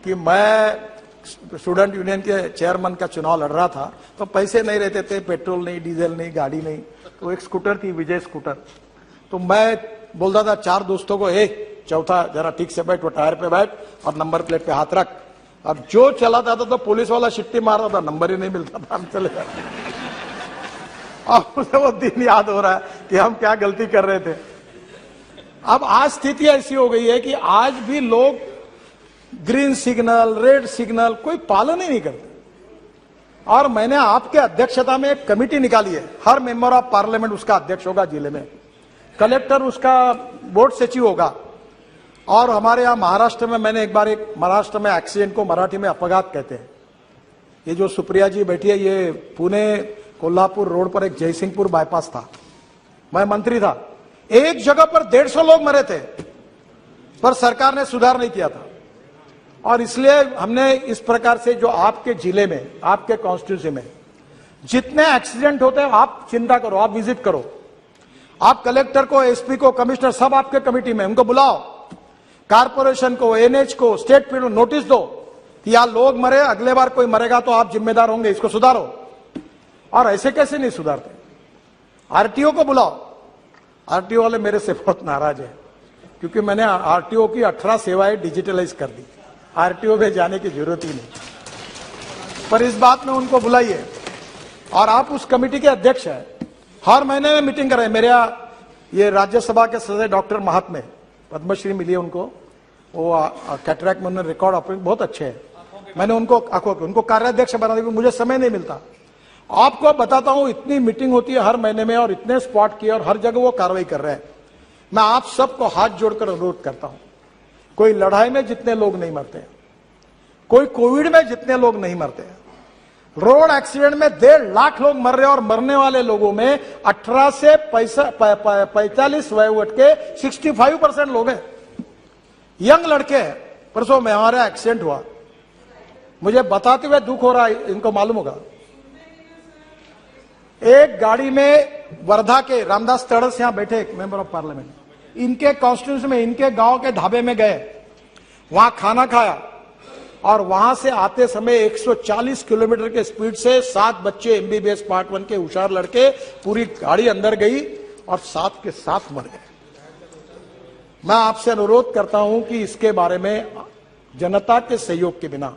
कि मैं student union के चेयरमैन का चुनाव लड़ रहा था, तो पैसे नहीं रहते थे, पेट्रोल नहीं, डीजल नहीं, गाड़ी नहीं, तो एक स्कूटर थी, विजय स्कूटर। तो मैं बोलता था 4 दोस्तों को, चौथा जरा ठीक से बैठ, वो टायर पे बैठ और नंबर प्लेट पे हाथ रख। अब जो चलाता था तो पुलिस वाला शिट्टी मारता था, नंबर ही नहीं मिलता था, हम चले जाते। अब मुझे वो दिन याद हो रहा है कि हम क्या गलती कर रहे थे। अब आज स्थिति ऐसी हो गई है कि आज भी लोग ग्रीन सिग्नल, रेड सिग्नल कोई पालन ही नहीं करते। और मैंने आपके अध्यक्षता में एक कमेटी निकाली है, हर मेंबर ऑफ पार्लियामेंट उसका अध्यक्ष होगा जिले में, कलेक्टर उसका बोर्ड सचिव होगा। और हमारे यहां महाराष्ट्र में, मैंने एक बार महाराष्ट्र में एक्सीडेंट को मराठी में अपघात कहते हैं, ये जो सुप्रिया जी बैठी है, ये पुणे कोल्हापुर रोड पर एक जयसिंहपुर बाईपास था, मैं मंत्री था, एक जगह पर 150 लोग मरे थे, पर सरकार ने सुधार नहीं किया था। और इसलिए हमने इस प्रकार से, जो आपके जिले में, आपके कॉन्स्टिट्यूंसी में जितने एक्सीडेंट होते हैं, आप चिंता करो, आप विजिट करो, आप कलेक्टर को, एसपी को, कमिश्नर, सब आपके कमेटी में, उनको बुलाओ, कारपोरेशन को, एनएच को, स्टेट पीडब्ल्यू नोटिस दो कि यार लोग मरे, अगले बार कोई मरेगा तो आप जिम्मेदार होंगे, इसको सुधारो। और ऐसे कैसे नहीं सुधारते? आरटीओ को बुलाओ। आरटीओ वाले मेरे से बहुत नाराज है, क्योंकि मैंने आरटीओ की 18 सेवाएं डिजिटलाइज कर दी, आरटीओ में जाने की जरूरत ही नहीं। पर इस बात में उनको बुलाइए। और आप उस कमेटी के अध्यक्ष हैं, हर महीने में मीटिंग करें। मेरे ये राज्यसभा के सदस्य डॉक्टर महात्मे, पद्मश्री मिली है उनको, वो कैटरैक्ट में उन्होंने रिकॉर्ड ऑपरेशन बहुत अच्छे हैं, मैंने उनको कार्याध्यक्ष बना दिया, मुझे समय नहीं मिलता। आपको बताता हूं, इतनी मीटिंग होती है हर महीने में, और इतने स्पॉट किए, और हर जगह वो कार्रवाई कर रहे हैं। मैं आप सबको हाथ जोड़कर अनुरोध करता हूं, कोई लड़ाई में जितने लोग नहीं मरते हैं, कोई कोविड में जितने लोग नहीं मरते हैं, रोड एक्सीडेंट में 1.5 लाख लोग मर रहे हैं, और मरने वाले लोगों में 18 से 45 वयोवर्ग के 65% लोग हैं, यंग लड़के हैं। परसों में हमारा एक्सीडेंट हुआ, मुझे बताते हुए दुख हो रहा है, इनको मालूम होगा। एक गाड़ी में वर्धा के रामदास तड़स यहां बैठे एक मेंबर ऑफ पार्लियामेंट, इनके कॉन्स्टिट्यूंसी में, इनके गांव के ढाबे में गए, वहां खाना खाया, और वहां से आते समय 140 किलोमीटर के स्पीड से 7 बच्चे एमबीबीएस पार्ट 1 के होशियार लड़के, पूरी गाड़ी अंदर गई और 7 के 7 मर गए। मैं आपसे अनुरोध करता हूं कि इसके बारे में जनता के सहयोग के बिना,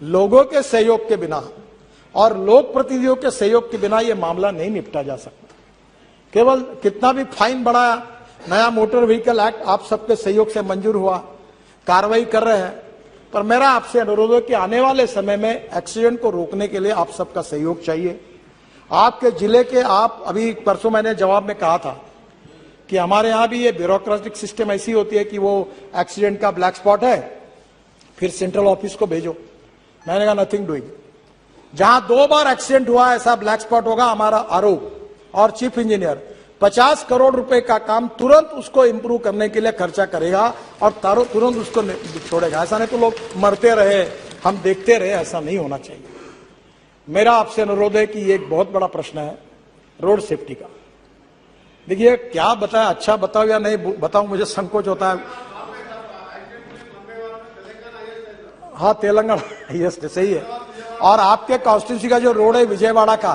लोगों के सहयोग के बिना और लोक प्रतिनिधियों के सहयोग के बिना यह मामला नहीं निपटा जा सकता। केवल कितना भी फाइन बढ़ाया, नया मोटर व्हीकल एक्ट आप सबके सहयोग से मंजूर हुआ, कार्रवाई कर रहे हैं, पर मेरा आपसे अनुरोध है कि आने वाले समय में एक्सीडेंट को रोकने के लिए आप सबका सहयोग चाहिए। आपके जिले के, आप अभी परसों मैंने जवाब में कहा था कि हमारे यहां भी ये ब्यूरोक्रेटिक सिस्टम ऐसी होती है कि वो एक्सीडेंट का ब्लैक स्पॉट है, फिर सेंट्रल ऑफिस को भेजो। मैंने कहा नथिंग डूइंग, जहां 2 बार एक्सीडेंट हुआ ऐसा ब्लैक स्पॉट होगा, हमारा आरओ और चीफ इंजीनियर 50 करोड़ रुपए का काम तुरंत उसको इंप्रूव करने के लिए खर्चा करेगा और तुरंत उसको छोड़ेगा। ऐसा नहीं तो लोग मरते रहे, हम देखते रहे, ऐसा नहीं होना चाहिए। मेरा आपसे अनुरोध है कि ये एक बहुत बड़ा प्रश्न है रोड सेफ्टी का। देखिए, क्या बताएं, अच्छा बताओ या नहीं बताऊं, मुझे संकोच होता है। हाँ, तेलंगाना, यस सही है। और आपके कॉन्स्टिट्यूंसी का जो रोड है विजयवाड़ा का,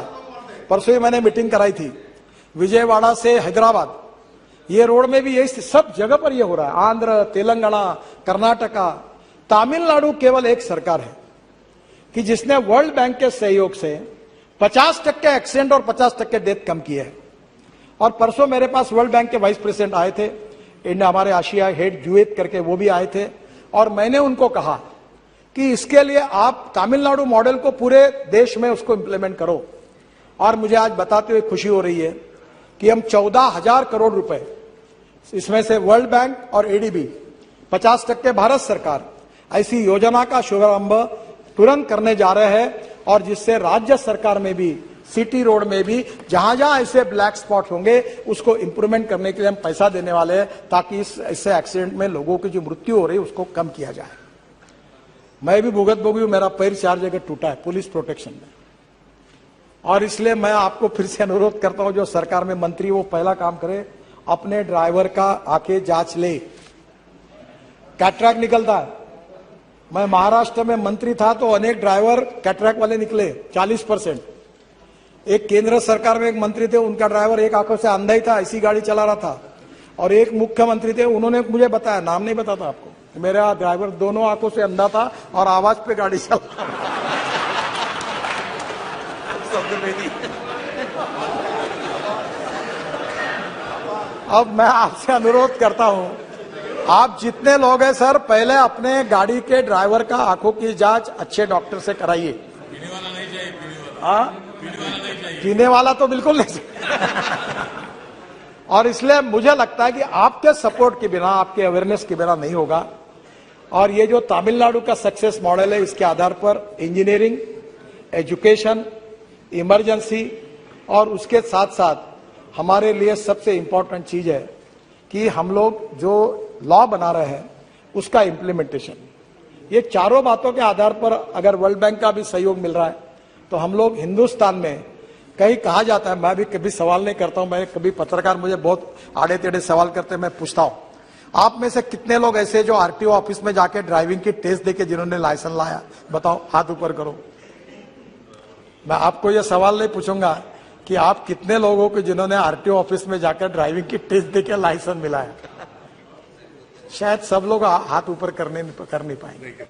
परसों ही मैंने मीटिंग कराई थी, विजयवाड़ा से हैदराबाद, ये रोड में भी यही, सब जगह पर ये हो रहा है। आंध्र, तेलंगाना, कर्नाटका, तमिलनाडु, केवल एक सरकार है कि जिसने वर्ल्ड बैंक के सहयोग से 50% एक्सीडेंट और 50% डेथ कम किए है। और परसों मेरे पास वर्ल्ड बैंक के वाइस प्रेसिडेंट आए थे, इंडिया हमारे आशिया हेड जुएत करके, वो भी आए थे, और मैंने उनको कहा कि इसके लिए आप तमिलनाडु मॉडल को पूरे देश में उसको इंप्लीमेंट करो। और मुझे आज बताते हुए खुशी हो रही है कि हम 14,000 करोड़ रुपए, इसमें से वर्ल्ड बैंक और एडीबी, 50% भारत सरकार, ऐसी योजना का शुभारंभ तुरंत करने जा रहे हैं। और जिससे राज्य सरकार में भी, सिटी रोड में भी, जहां जहां ऐसे ब्लैक स्पॉट होंगे उसको इंप्रूवमेंट करने के लिए हम पैसा देने वाले हैं, ताकि इससे एक्सीडेंट में लोगों की जो मृत्यु हो रही है उसको कम किया जाए। मैं भी भुगत भोगी हूं, मेरा पैर 4 जगह टूटा है पुलिस प्रोटेक्शन में। और इसलिए मैं आपको फिर से अनुरोध करता हूं, जो सरकार में मंत्री, वो पहला काम करे, अपने ड्राइवर का आके जांच ले। कैटरैक्ट निकलता है, मैं महाराष्ट्र में मंत्री था तो अनेक ड्राइवर कैटरैक्ट वाले निकले 40%। एक केंद्र सरकार में एक मंत्री थे, उनका ड्राइवर एक आंखों से अंधा ही था, ऐसी गाड़ी चला रहा था। और एक मुख्यमंत्री थे, उन्होंने मुझे बताया, नाम नहीं बताता आपको, मेरा ड्राइवर दोनों आंखों से अंधा था और आवाज पे गाड़ी चला। अब मैं आपसे अनुरोध करता हूं, आप जितने लोग हैं सर, पहले अपने गाड़ी के ड्राइवर का आंखों की जांच अच्छे डॉक्टर से कराइए। पीने वाला नहीं चाहिए, पीने वाला तो बिल्कुल नहीं चाहिए। और इसलिए मुझे लगता है कि आपके सपोर्ट के बिना, आपके अवेयरनेस के बिना नहीं होगा। और ये जो तमिलनाडु का सक्सेस मॉडल है, इसके आधार पर इंजीनियरिंग, एजुकेशन, इमरजेंसी और उसके साथ साथ हमारे लिए सबसे इंपॉर्टेंट चीज है कि हम लोग जो लॉ बना रहे हैं उसका इम्प्लीमेंटेशन। ये चारों बातों के आधार पर अगर वर्ल्ड बैंक का भी सहयोग मिल रहा है तो हम लोग हिंदुस्तान में, कहीं कहा जाता है, मैं भी कभी सवाल नहीं करता हूं, मैं कभी पत्रकार मुझे बहुत आड़े टेढ़े सवाल करते हैं, मैं पूछता हूं, आप में से कितने लोग ऐसे जो आरटीओ ऑफिस में जाके ड्राइविंग की टेस्ट देके जिन्होंने लाइसेंस लाया, बताओ, हाथ ऊपर करो। मैं आपको यह सवाल नहीं पूछूंगा कि आप कितने लोगों को जिन्होंने आरटीओ ऑफिस में जाकर ड्राइविंग की टेस्ट देके लाइसेंस मिला है। शायद सब लोग हाथ ऊपर कर नहीं पाएंगे।